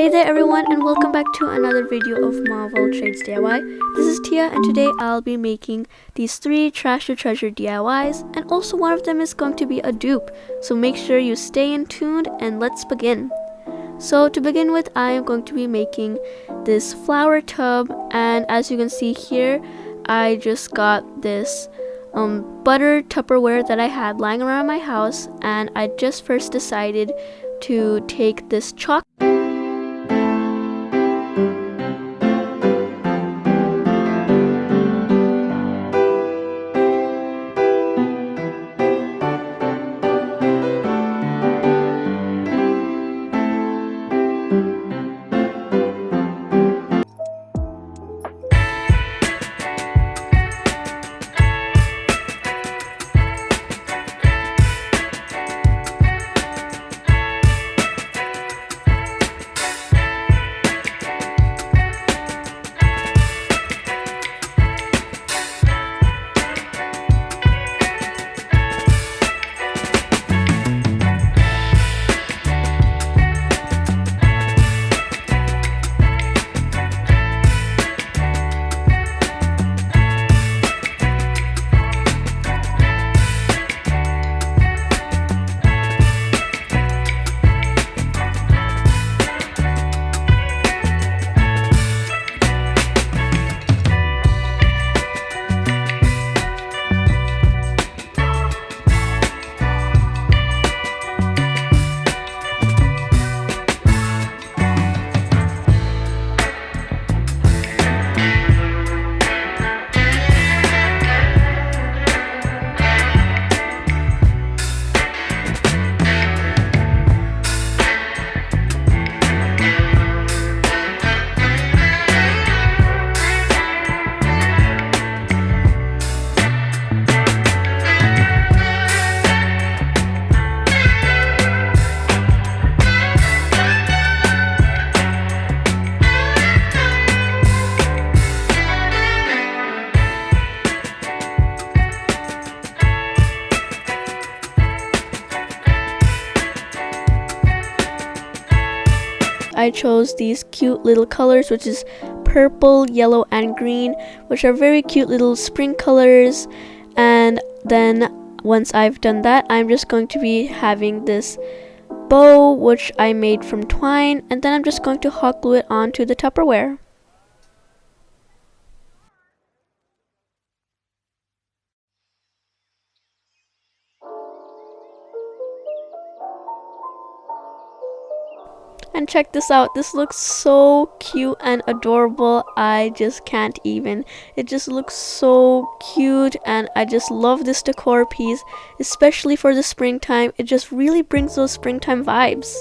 Hey there everyone, and welcome back to another video of MomovalltradesDIY. This is Tia, and today I'll be making these 3 trash to treasure DIYs, and also one of them is going to be a dupe, so make sure you stay in tuned and let's begin. So to begin with, I am going to be making this flower tub, and as you can see here, I just got this butter Tupperware that I had lying around my house, and I just first decided to take this chalk I chose these cute little colors, which is purple, yellow, and green, which are very cute little spring colors. And then once I've done that, I'm just going to be having this bow, which I made from twine, and then I'm just going to hot glue it onto the Tupperware. And check this out, this looks so cute and adorable. I just can't even. It just looks so cute, and I just love this decor piece, especially for the springtime. It just really brings those springtime vibes.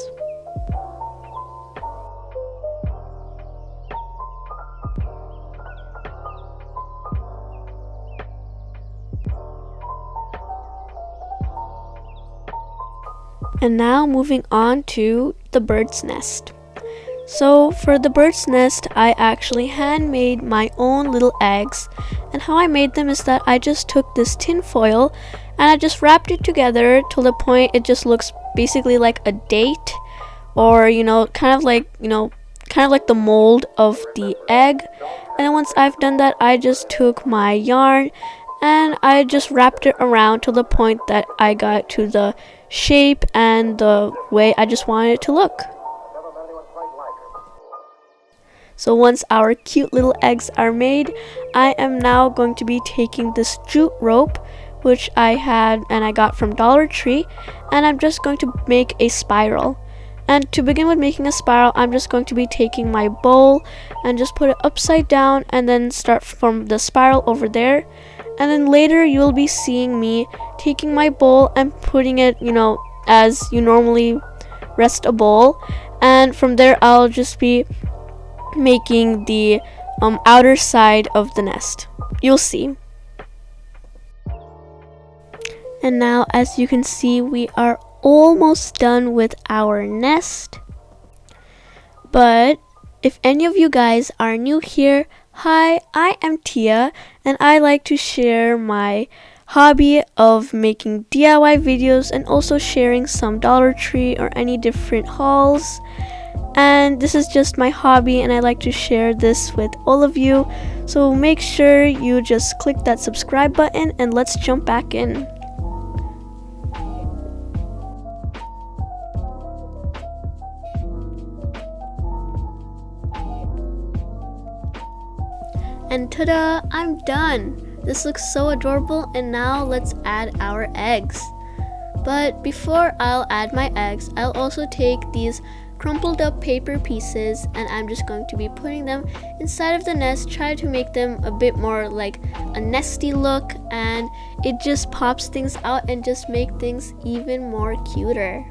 And now moving on to the bird's nest. So for the bird's nest, I actually handmade my own little eggs, and how I made them is that I just took this tin foil and I just wrapped it together to the point it just looks basically like a date, or kind of like the mold of the egg. And then once I've done that, I just took my yarn and I just wrapped it around to the point that I got to the shape and the way I just wanted it to look. So once our cute little eggs are made, I am now going to be taking this jute rope, which I had and I got from Dollar Tree, and I'm just going to make a spiral. And to begin with making a spiral, I'm just going to be taking my bowl and just put it upside down and then start from the spiral over there. And then later you'll be seeing me taking my bowl and putting it, as you normally rest a bowl. And from there I'll just be making the outer side of the nest. You'll see. And now, as you can see, we are almost done with our nest. But if any of you guys are new here, hi, I am Tia, and I like to share my hobby of making DIY videos and also sharing some Dollar Tree or any different hauls. and this is just my hobby and I like to share this with all of you. So make sure you just click that subscribe button and let's jump back in. And ta-da! I'm done! This looks so adorable, and now let's add our eggs. But before I'll add my eggs, I'll also take these crumpled up paper pieces and I'm just going to be putting them inside of the nest, try to make them a bit more like a nesty look, and it just pops things out and just make things even more cuter.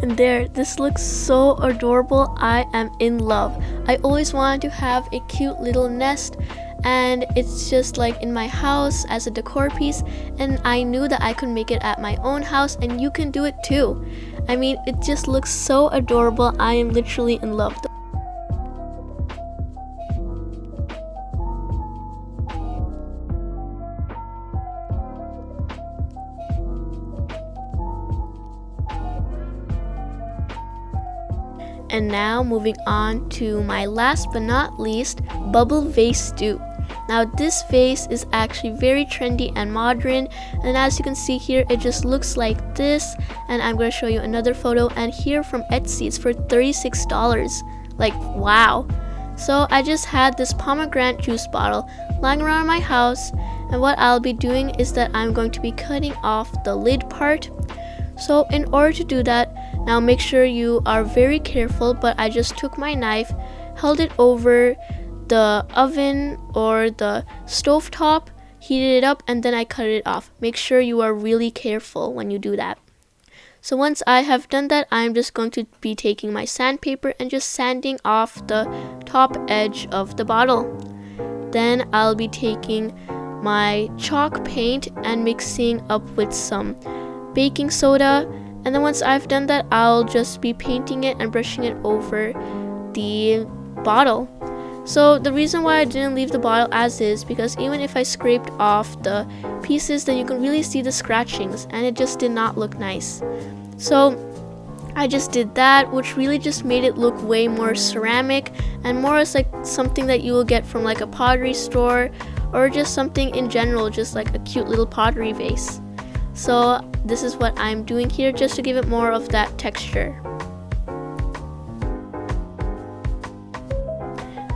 And there, this looks so adorable. I am in love. I always wanted to have a cute little nest, and it's just like in my house as a decor piece, and I knew that I could make it at my own house, and you can do it too. I mean, it just looks so adorable. I am literally in love. And now moving on to my last but not least, bubble vase dupe. Now this vase is actually very trendy and modern, and as you can see here, it just looks like this. And I'm going to show you another photo, and here from Etsy it's for $36. Like, wow. So I just had this pomegranate juice bottle lying around my house, and what I'll be doing is that I'm going to be cutting off the lid part. So in order to do that, now make sure you are very careful, but I just took my knife, held it over the oven or the stove top, heated it up, and then I cut it off. Make sure you are really careful when you do that. So once I have done that, I'm just going to be taking my sandpaper and just sanding off the top edge of the bottle. Then I'll be taking my chalk paint and mixing up with some baking soda, and then once I've done that, I'll just be painting it and brushing it over the bottle. So the reason why I didn't leave the bottle as is because even if I scraped off the pieces, then you can really see the scratchings, and it just did not look nice. So I just did that, which really just made it look way more ceramic and more as like something that you will get from like a pottery store, or just something in general, just like a cute little pottery vase. So this is what I'm doing here, just to give it more of that texture.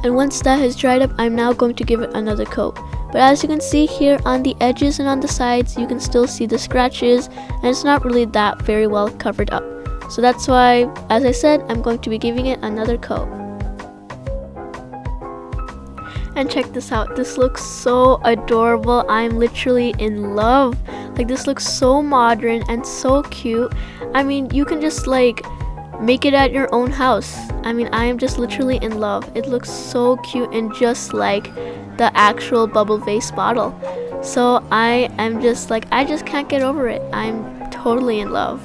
And once that has dried up, I'm now going to give it another coat. But as you can see here on the edges and on the sides, you can still see the scratches, and it's not really that very well covered up. So that's why, as I said, I'm going to be giving it another coat. And check this out, this looks so adorable. I'm literally in love. Like, this looks so modern and so cute. I mean, you can just like make it at your own house. I mean, I am just literally in love. It looks so cute and just like the actual bubble vase bottle. So I am just like, I just can't get over it. I'm totally in love.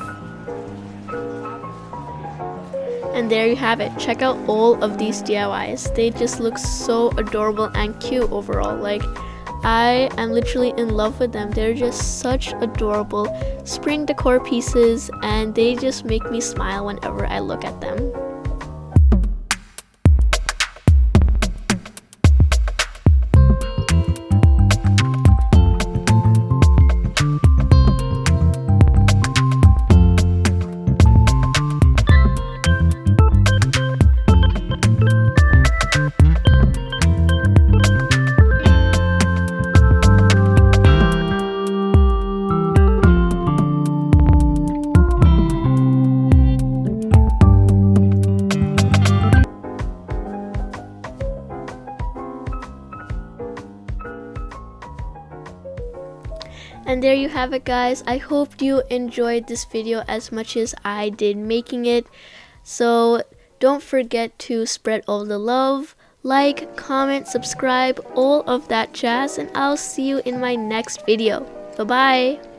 And there you have it. Check out all of these DIYs. They just look so adorable and cute overall. Like, I am literally in love with them. They're just such adorable spring decor pieces, and they just make me smile whenever I look at them. And there you have it, guys. I hope you enjoyed this video as much as I did making it. So don't forget to spread all the love, like, comment, subscribe, all of that jazz, and I'll see you in my next video. Bye bye.